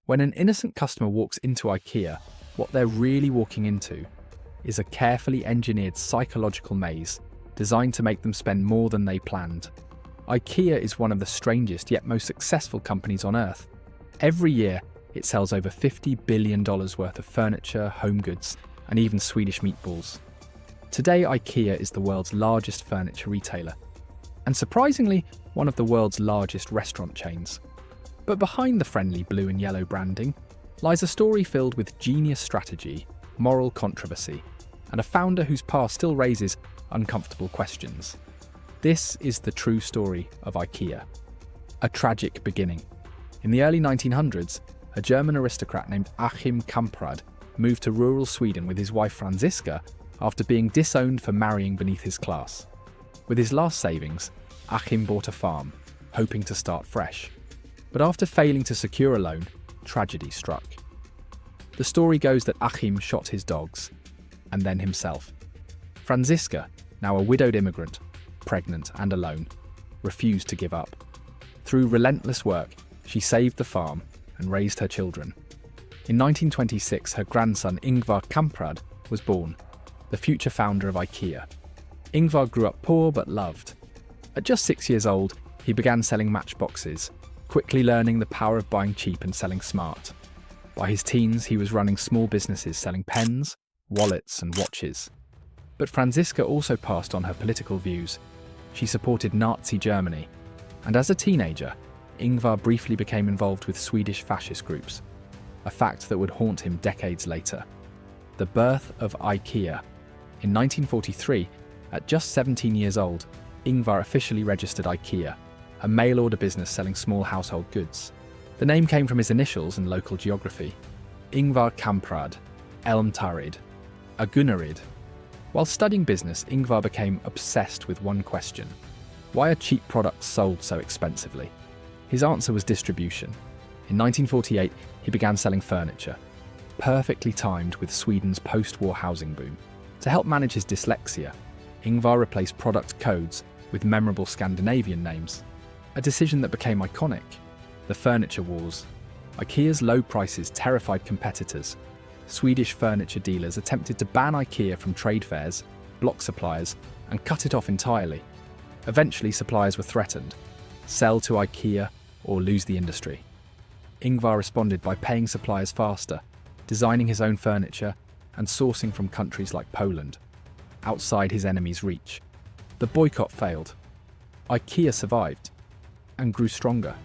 When an innocent customer walks into IKEA, what they're really walking into is a carefully engineered psychological maze designed to make them spend more than they planned. IKEA is one of the strangest yet most successful companies on earth. Every year, it sells over $50 billion worth of furniture, home goods, and even Swedish meatballs. Today, IKEA is the world's largest furniture retailer, and surprisingly, one of the world's largest restaurant chains. But behind the friendly blue and yellow branding lies a story filled with genius strategy, moral controversy, and a founder whose past still raises uncomfortable questions. This is the true story of IKEA. A tragic beginning. In the early 1900s, a German aristocrat named Achim Kamprad moved to rural Sweden with his wife Franziska after being disowned for marrying beneath his class. With his last savings, Achim bought a farm, hoping to start fresh. But after failing to secure a loan, tragedy struck. The story goes that Achim shot his dogs, and then himself. Franziska, now a widowed immigrant, pregnant and alone, refused to give up. Through relentless work, she saved the farm and raised her children. In 1926, her grandson Ingvar Kamprad was born, the future founder of IKEA. Ingvar grew up poor but loved. At just 6 years old, he began selling matchboxes, quickly learning the power of buying cheap and selling smart. By his teens, he was running small businesses selling pens, wallets, and watches. But Franziska also passed on her political views. She supported Nazi Germany, and as a teenager, Ingvar briefly became involved with Swedish fascist groups, a fact that would haunt him decades later. The birth of IKEA. In 1943, at just 17 years old, Ingvar officially registered IKEA, a mail-order business selling small household goods. The name came from his initials and local geography. Ingvar Kamprad, Elmtarid, Agunarid. While studying business, Ingvar became obsessed with one question: why are cheap products sold so expensively? His answer was distribution. In 1948, he began selling furniture, perfectly timed with Sweden's post-war housing boom. To help manage his dyslexia, Ingvar replaced product codes with memorable Scandinavian names, a decision that became iconic. The furniture wars. IKEA's low prices terrified competitors. Swedish furniture dealers attempted to ban IKEA from trade fairs, block suppliers, and cut it off entirely. Eventually, suppliers were threatened: sell to IKEA or lose the industry. Ingvar responded by paying suppliers faster, designing his own furniture, and sourcing from countries like Poland, outside his enemies' reach. The boycott failed. IKEA survived and grew stronger.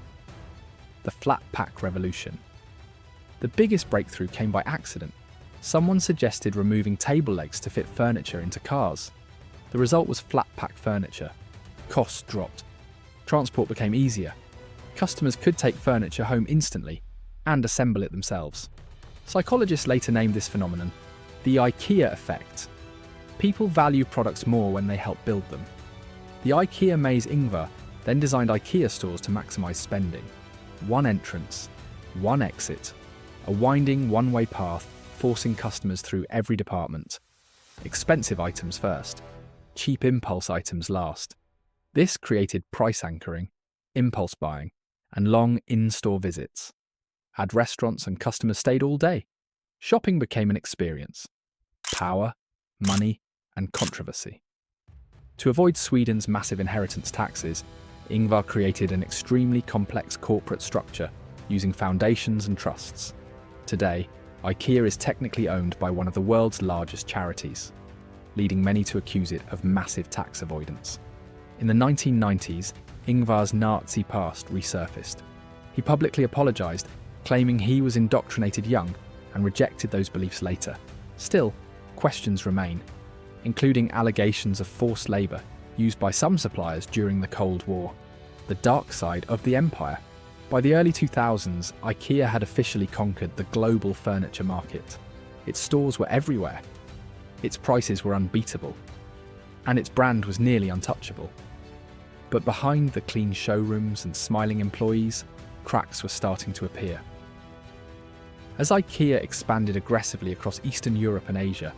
The flat pack revolution. The biggest breakthrough came by accident. Someone suggested removing table legs to fit furniture into cars. The result was flat pack furniture. Costs dropped. Transport became easier. Customers could take furniture home instantly and assemble it themselves. Psychologists later named this phenomenon the IKEA effect. People value products more when they help build them. The IKEA maze Ingvar then designed IKEA stores to maximize spending. One entrance, one exit, a winding one-way path forcing customers through every department. Expensive items first, cheap impulse items last. This created price anchoring, impulse buying, and long in-store visits. At restaurants, and customers stayed all day. Shopping became an experience. Power, money, and controversy. To avoid Sweden's massive inheritance taxes, Ingvar created an extremely complex corporate structure using foundations and trusts. Today, IKEA is technically owned by one of the world's largest charities, leading many to accuse it of massive tax avoidance. In the 1990s, Ingvar's Nazi past resurfaced. He publicly apologized, claiming he was indoctrinated young, and rejected those beliefs later. Still, questions remain, including allegations of forced labor used by some suppliers during the Cold War. The dark side of the empire. By the early 2000s, IKEA had officially conquered the global furniture market. Its stores were everywhere. Its prices were unbeatable. And its brand was nearly untouchable. But behind the clean showrooms and smiling employees, cracks were starting to appear. As IKEA expanded aggressively across Eastern Europe and Asia,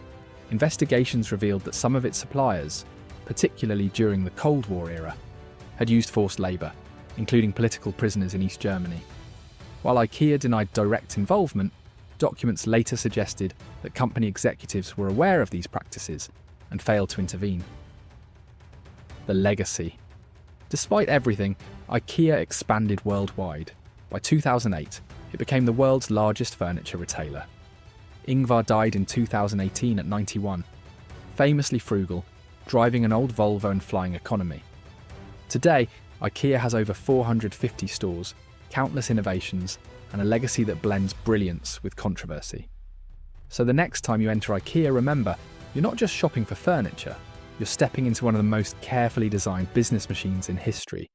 investigations revealed that some of its suppliers, particularly during the Cold War era, had used forced labour, including political prisoners in East Germany. While IKEA denied direct involvement, documents later suggested that company executives were aware of these practices and failed to intervene. The legacy. Despite everything, IKEA expanded worldwide. By 2008, it became the world's largest furniture retailer. Ingvar died in 2018 at 91, famously frugal, driving an old Volvo and flying economy. Today, IKEA has over 450 stores, countless innovations, and a legacy that blends brilliance with controversy. So the next time you enter IKEA, remember, you're not just shopping for furniture, you're stepping into one of the most carefully designed business machines in history.